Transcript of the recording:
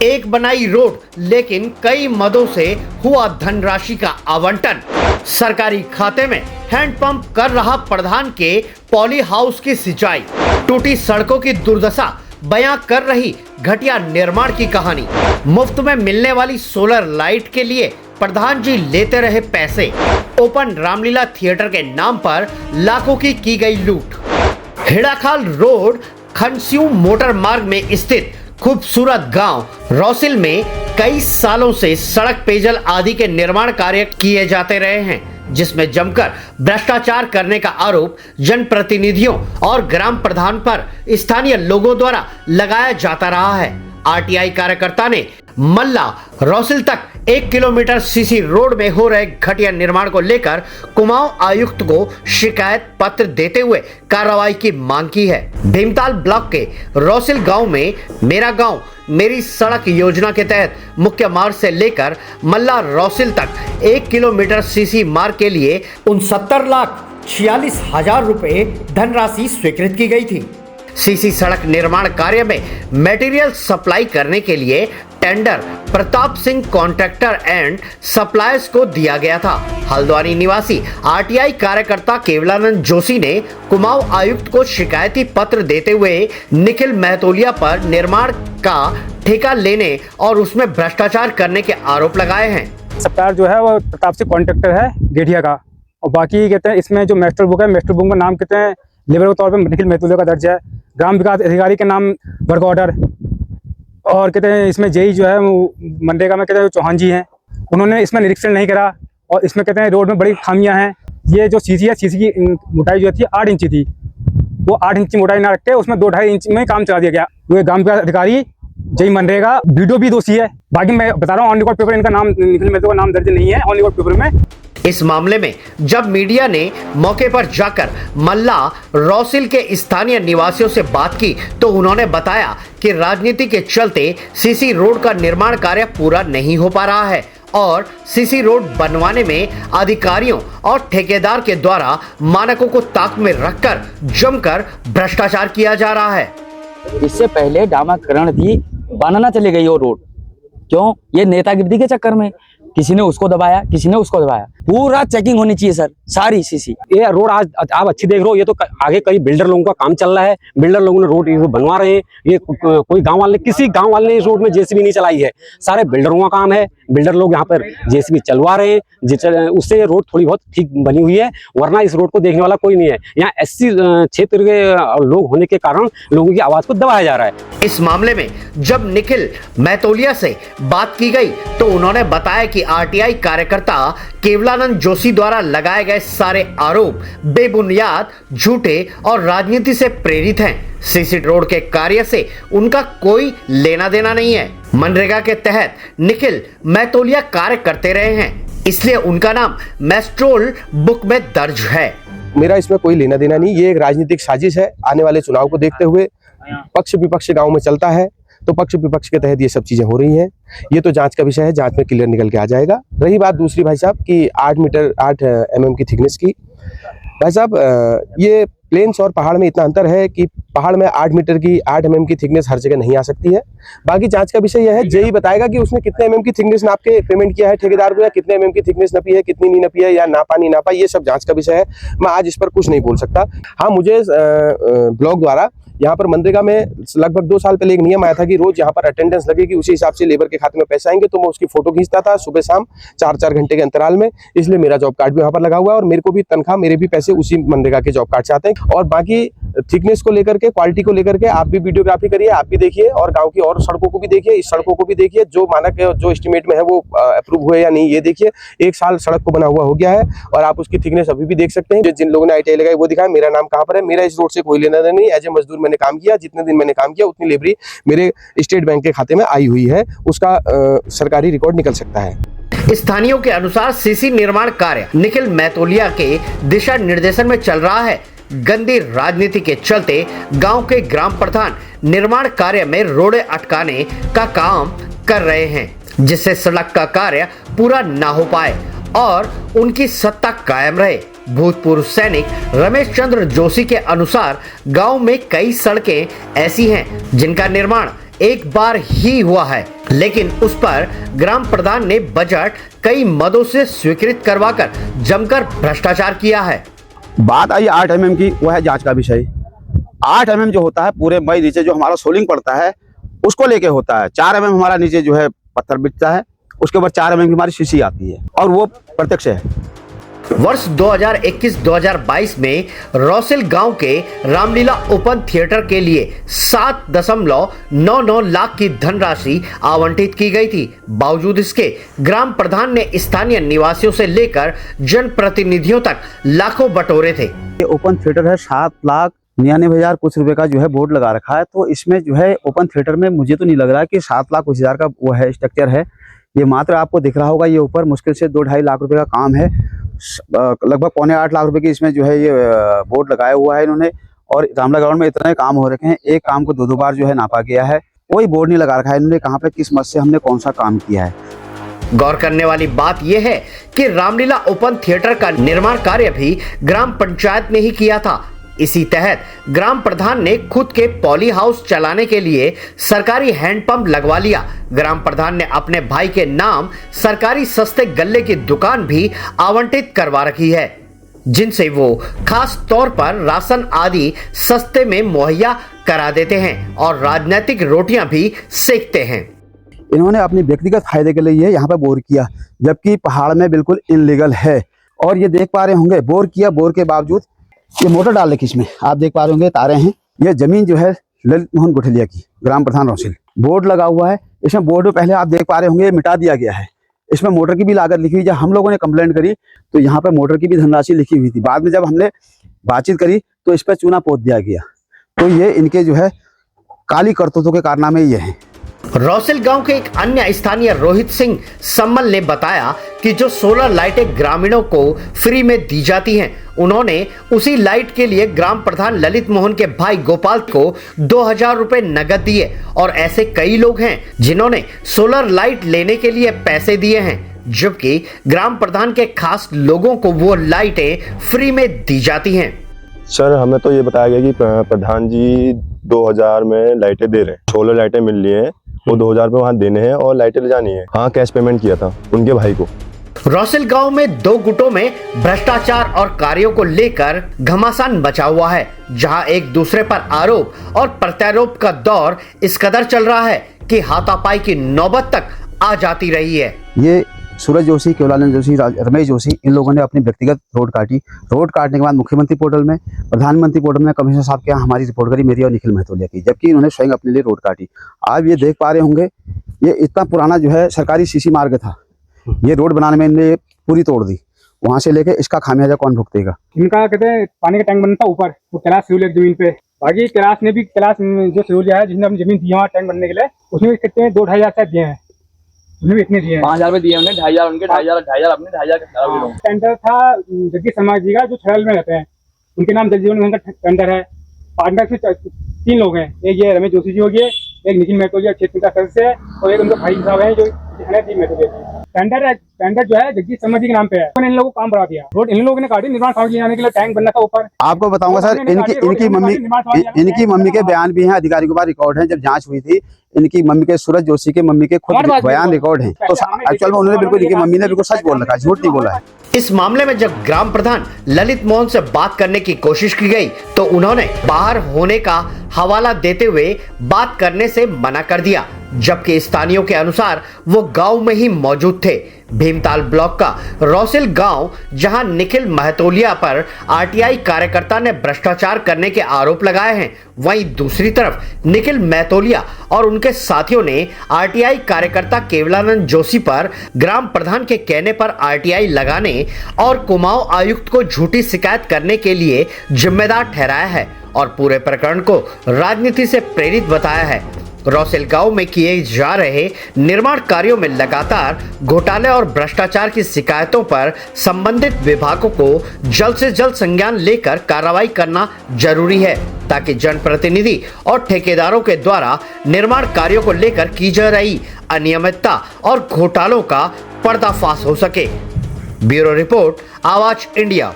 एक बनाई रोड, लेकिन कई मदों से हुआ धनराशि का आवंटन। सरकारी खाते में हैंडपंप कर रहा प्रधान के पॉली हाउस की सिंचाई। टूटी सड़कों की दुर्दशा बयां कर रही घटिया निर्माण की कहानी। मुफ्त में मिलने वाली सोलर लाइट के लिए प्रधान जी लेते रहे पैसे। ओपन रामलीला थिएटर के नाम पर लाखों की गई लूट। हिड़ाखाल रोड खनस्यू मोटर मार्ग में स्थित खूबसूरत गांव रौसिल में कई सालों से सड़क, पेयजल आदि के निर्माण कार्य किए जाते रहे हैं, जिसमें जमकर भ्रष्टाचार करने का आरोप जनप्रतिनिधियों और ग्राम प्रधान पर स्थानीय लोगों द्वारा लगाया जाता रहा है। आरटीआई कार्यकर्ता ने मल्ला रौसिल तक 1 किलोमीटर सीसी रोड में हो रहे घटिया निर्माण को लेकर कुमाऊं आयुक्त को शिकायत पत्र देते हुए कार्रवाई की मांग की है। भीमताल ब्लॉक के रौसिल गांव में मेरा गांव मेरी सड़क योजना के तहत मुख्य मार्ग से लेकर मल्ला रौसिल तक 1 किलोमीटर सीसी मार्ग के लिए 69,46,000 रुपए धनराशि स्वीकृत की गई थी। सीसी सड़क निर्माण कार्य में मटेरियल सप्लाई करने के लिए tender Pratap Singh contractor and suppliers को दिया गया था। हल्द्वानी निवासी आरटीआई कार्यकर्ता केवलानंद जोशी ने कुमाऊं आयुक्त को शिकायती पत्र देते हुए निखिल महतोलिया पर निर्माण का ठेका लेने और उसमें भ्रष्टाचार करने के आरोप लगाए हैं। सप्लायर जो है वो प्रताप सिंह कॉन्ट्रैक्टर है गेठिया का, और बाकी कहते हैं इसमें जो मास्टर बुक है, मास्टर बुक का नाम कहते हैं लेबर के तौर पर निखिल महतोलिया का दर्ज है। ग्राम विकास अधिकारी के नाम वर्क ऑर्डर, और कहते हैं इसमें जेई जो है मनरेगा में कहते हैं चौहान जी हैं, उन्होंने इसमें निरीक्षण नहीं करा। और इसमें कहते हैं रोड में बड़ी खामियां हैं। ये जो सीसी है, सीसी की मोटाई जो थी 8 इंच थी, वो 8 इंच की मोटाई ना रखते उसमें 2-2.5 इंच में काम चला दिया गया। वो ग्राम विकास अधिकारी जेई मनरेगा वीडियो भी दोषी है। बाकी मैं बता रहा हूँ ऑन रिकॉर्ड पेपर इनका नाम निखिल महतो का नाम दर्ज नहीं है ऑन रिकॉर्ड पेपर में। इस मामले में जब मीडिया ने मौके पर जाकर मल्ला रौसिल के स्थानीय निवासियों से बात की तो उन्होंने बताया कि राजनीति के चलते सीसी रोड का निर्माण कार्य पूरा नहीं हो पा रहा है और सीसी रोड बनवाने में अधिकारियों और ठेकेदार के द्वारा मानकों को ताक में रखकर जमकर भ्रष्टाचार किया जा रहा है। इससे पहले डामाकरण थी, बनाना चली गई वो रोड। क्यों? ये नेतागिरी के चक्कर में किसी ने उसको दबाया, किसी ने उसको दबाया। पूरा चेकिंग होनी चाहिए सर, सारी सीसी। ये रोड आज आप अच्छी देख रहे हो, ये तो आगे कई बिल्डर लोगों का काम चल रहा है। बिल्डर लोगों ने रोड बनवा रहे हैं। ये कोई गांव वाले, किसी गांव वाले ने इस रोड में जेसीबी नहीं चलाई है, सारे बिल्डरों का काम है। बिल्डर लोग यहाँ पर जेसीबी चलवा रहे हैं, उससे ये रोड थोड़ी बहुत ठीक बनी हुई है, वरना इस रोड को देखने वाला कोई नहीं है। यहाँ एससी क्षेत्र के लोग होने के कारण लोगों की आवाज को दबाया जा रहा है। इस मामले में जब निखिल महतोलिया से बात की गई तो उन्होंने बताया कि आरटीआई कार्यकर्ता केवलानंद जोशी द्वारा लगाए गए सारे आरोप बेबुनियाद, झूठे और राजनीति से प्रेरित हैं। सीसी रोड के कार्य से उनका कोई लेना देना नहीं है। मनरेगा के तहत निखिल महतोलिया कार्य करते रहे हैं, इसलिए उनका नाम मैस्ट्रोल बुक में दर्ज है। मेरा इसमें कोई लेना देना नहीं। ये एक राजनीतिक साजिश है। आने वाले चुनाव को देखते हुए पक्ष विपक्ष गांव में चलता है, तो पक्ष विपक्ष के तहत ये सब चीजें हो रही हैं। ये तो जांच का विषय है, जांच में क्लियर निकल के आ जाएगा। रही बात दूसरी भाई साहब की 8 mm की थिकनेस की, भाई साहब ये प्लेन्स और पहाड़ में इतना अंतर है कि पहाड़ में 8 mm की थिकनेस हर जगह नहीं आ सकती है। बाकी जांच का विषय यह है, जेई बताएगा कि उसने कितने mm की थिकनेस नाप के पेमेंट किया है ठेकेदार को, या कितने mm की थिकनेस नपी है, कितनी नहीं नपी है, या नापा नहीं नापा, ये सब जांच का विषय है। मैं आज इस पर कुछ नहीं बोल सकता। हाँ, मुझे ब्लॉक द्वारा यहाँ पर मनरेगा में लगभग 2 साल पहले एक नियम आया था कि रोज यहाँ पर अटेंडेंस लगेगी, उसी हिसाब से लेबर के खाते में पैसे आएंगे। तो मैं उसकी फोटो खींचता था सुबह शाम 4-4 घंटे के अंतराल में, इसलिए मेरा जॉब कार्ड भी यहाँ पर लगा हुआ है और मेरे को भी तनख्वाह, मेरे भी पैसे उसी मनरेगा के जॉब कार्ड से आते हैं। और बाकी थिकनेस को लेकर के, क्वालिटी को लेकर के आप भी वीडियोग्राफी करिए, आप भी देखिए, और गाँव की और सड़कों को भी देखिए, इस सड़कों को भी देखिए, जो मानक है, जो एस्टिमेट में है वो अप्रूव हुए या नहीं ये देखिए। 1 साल सड़क को बना हुआ हो गया है और आप उसकी थिकनेस अभी भी देख सकते हैं। जिन लोगों ने आईटीआई लगाई वो दिखाए, मेरा नाम कहाँ पर है। मेरा इस रोड से कोई लेना देना नहीं। एज ए मजदूर मैंने काम किया, जितने दिन मैंने काम किया उतनी लेबरी मेरे स्टेट बैंक के खाते में आई हुई है, उसका सरकारी रिकॉर्ड निकल सकता है। स्थानीयों के अनुसार सीसी निर्माण कार्य निखिल महतोलिया के दिशा निर्देशन में चल रहा है। गंदी राजनीति के चलते गांव के ग्राम प्रधान निर्माण कार्य में रोड़े अटकाने का काम कर रहे हैं, जिससे सड़क का कार्य पूरा ना हो पाए और उनकी सत्ता कायम रहे। भूतपूर्व सैनिक रमेश चंद्र जोशी के अनुसार गांव में कई सड़कें ऐसी हैं जिनका निर्माण एक बार ही हुआ है, लेकिन उस पर ग्राम प्रधान ने बजट कई मदों से स्वीकृत करवाकर जमकर भ्रष्टाचार किया है। बात आई 8 mm की, वह है जांच का विषय। 8 mm जो होता है पूरे मई नीचे जो हमारा सोलिंग पड़ता है उसको लेके होता है। 4 mm हमारा नीचे जो है पत्थर बिकता है, उसके ऊपर 4 mm की हमारी शीशी आती है और वो प्रत्यक्ष है। वर्ष 2021-2022 में रौसिल गांव के रामलीला ओपन थिएटर के लिए 7.99 लाख की धनराशि आवंटित की गई थी। बावजूद इसके ग्राम प्रधान ने स्थानीय निवासियों से लेकर जनप्रतिनिधियों तक लाखों बटोरे थे। ये ओपन थिएटर है, 7,99,000 कुछ रुपए का जो है बोर्ड लगा रखा है। तो इसमें जो है ओपन थिएटर में मुझे तो नहीं लग रहा कि 7 लाख कुछ हजार का वो है स्ट्रक्चर है। ये मात्र आपको दिख रहा होगा, ये ऊपर मुश्किल से 2-2.5 लाख रुपए का काम है। लगभग 7.25 लाख रुपए की इसमें जो है ये बोर्ड लगाया हुआ है इन्होंने। और रामला ग्राउंड में इतने काम हो रखे हैं, एक काम को 2-2 बार जो है नापा गया है। कोई बोर्ड नहीं लगा रखा है इन्होंने कहाँ पे किस मत से हमने कौन सा काम किया है। गौर करने वाली बात यह है कि रामलीला ओपन थिएटर का निर्माण कार्य भी ग्राम पंचायत ने ही किया था। इसी तहत ग्राम प्रधान ने खुद के पॉली हाउस चलाने के लिए सरकारी हैंडपंप लगवा लिया। ग्राम प्रधान ने अपने भाई के नाम सरकारी सस्ते गल्ले की दुकान भी आवंटित करवा रखी है, जिनसे वो खास तौर पर राशन आदि सस्ते में मुहैया करा देते हैं और राजनीतिक रोटियां भी सेकते हैं। इन्होंने अपने व्यक्तिगत फायदे के लिए यहाँ पे बोर किया, जबकि पहाड़ में बिल्कुल इनलीगल है। और ये देख पा रहे होंगे बोर किया, बोर के बावजूद ये मोटर डाल रखी इसमें, आप देख पा रहे होंगे तारे हैं। ये जमीन जो है ललित मोहन गुठलिया की, ग्राम प्रधान रौसिल। बोर्ड लगा हुआ है, इसमें बोर्ड में पहले आप देख पा रहे होंगे मिटा दिया गया है। इसमें मोटर की भी लागत लिखी हुई। जब हम लोगों ने कंप्लेंट करी तो यहाँ पे मोटर की भी धनराशि लिखी हुई थी। बाद में जब हमने बातचीत करी तो इस पर चूना पोत दिया गया। तो ये इनके जो है काली करतूतों के कारनामे ये हैं। रौसिल गांव के एक अन्य स्थानीय रोहित सिंह सम्मल ने बताया कि जो सोलर लाइटें ग्रामीणों को फ्री में दी जाती हैं, उन्होंने उसी लाइट के लिए ग्राम प्रधान ललित मोहन के भाई गोपाल को 2,000 रुपए नगद दिए। और ऐसे कई लोग हैं जिन्होंने सोलर लाइट लेने के लिए पैसे दिए हैं, जबकि ग्राम प्रधान के खास लोगों को वो लाइटें फ्री में दी जाती हैं। सर, हमें तो ये बताया गया कि प्रधान जी 2,000 में लाइटें दे रहे हैं। सोलर लाइटें मिल रही हैं, वो 2,000 रुपये वहाँ देने हैं और लाइटें ले जानी है। हाँ, कैश पेमेंट किया था उनके भाई को। रौसिल गांव में 2 गुटों में भ्रष्टाचार और कार्यों को लेकर घमासान मचा हुआ है, जहां एक दूसरे पर आरोप और प्रत्यारोप का दौर इस कदर चल रहा है कि हाथापाई की नौबत तक आ जाती रही है। ये सूरज जोशी, केवलानंद जोशी, रमेश जोशी, इन लोगों ने अपनी व्यक्तिगत रोड काटी। रोड काटने के बाद मुख्यमंत्री पोर्टल में, प्रधानमंत्री पोर्टल में कमिश्नर साहब के यहाँ हमारी रिपोर्ट करी, मेरी और निखिल महतोलिया की, जबकि इन्होंने स्वयं अपने लिए रोड काटी। आप ये देख पा रहे होंगे, ये इतना पुराना जो है सरकारी सीसी मार्ग था, ये रोड बनाने में इन्होंने पूरी तोड़ दी। वहां से लेके इसका खामियाजा कौन भुगतेगा? इनका कहते हैं पानी का टैंक बनता ऊपर, वो कैलाश सिविल जमीन पे। बाकी कैलाश ने भी, कैलाश जो सिविल है जिसने अपनी जमीन दी वहाँ टैंक बनने के लिए, उसमें भी कहते हैं 2-2.5 हज़ार दिए हैं। उसमें भी इतने दिए हैं, 5,000 रुपए दिए उन्हें, 2,500 उनके, 2,500 अपने, 2,500 टेंडर था जगदीश शर्मा जी का जो छड़ल में रहते हैं, उनके नाम जगजीवन मोहन का टेंडर है। पार्टनर से 3 लोग हैं, एक ये रमेश जोशी जी हो गए, एक निखिल महतोलिया क्षेत्र का सदस्य है, और एक उनका भाई साहब है जो महतोलिया। टेंडर जो है जगदीश शर्मा जी के नाम पे है। इन लोगों को काम बढ़ा दिया, रोड इन लोगों ने काटी, निर्माण सामग्री जाने के लिए टैंक बनना था ऊपर। आपको बताऊंगा सर, इनकी मम्मी के बयान भी हैं, अधिकारी के पास रिकॉर्ड है। जब जांच हुई थी, इनकी मम्मी के, सूरज जोशी के मम्मी के खुद बयान रिकॉर्ड हैं। तो एक्चुअल में उन्होंने बिल्कुल, इनकी मम्मी ने बिल्कुल सच बोल रखा है, झूठ नहीं बोला है। इस मामले में जब ग्राम प्रधान ललित मोहन से बात करने की कोशिश की गई तो उन्होंने बाहर होने का हवाला देते हुए बात करने से मना कर दिया, जबकि स्थानीयों के अनुसार वो गांव में ही मौजूद थे। भीमताल ब्लॉक का रौसिल गांव, जहां निखिल महतोलिया पर आरटीआई कार्यकर्ता ने भ्रष्टाचार करने के आरोप लगाए हैं, वहीं दूसरी तरफ निखिल महतोलिया और उनके साथियों ने आरटीआई कार्यकर्ता केवलानंद जोशी पर ग्राम प्रधान के कहने पर आरटीआई लगाने और कुमाऊं आयुक्त को झूठी शिकायत करने के लिए जिम्मेदार ठहराया है और पूरे प्रकरण को राजनीति से प्रेरित बताया है। रौसिल गांव में किए जा रहे निर्माण कार्यों में लगातार घोटाले और भ्रष्टाचार की शिकायतों पर संबंधित विभागों को जल्द से जल्द संज्ञान लेकर कार्रवाई करना जरूरी है, ताकि जनप्रतिनिधि और ठेकेदारों के द्वारा निर्माण कार्यों को लेकर की जा रही अनियमितता और घोटालों का पर्दाफाश हो सके। ब्यूरो रिपोर्ट, आवाज इंडिया।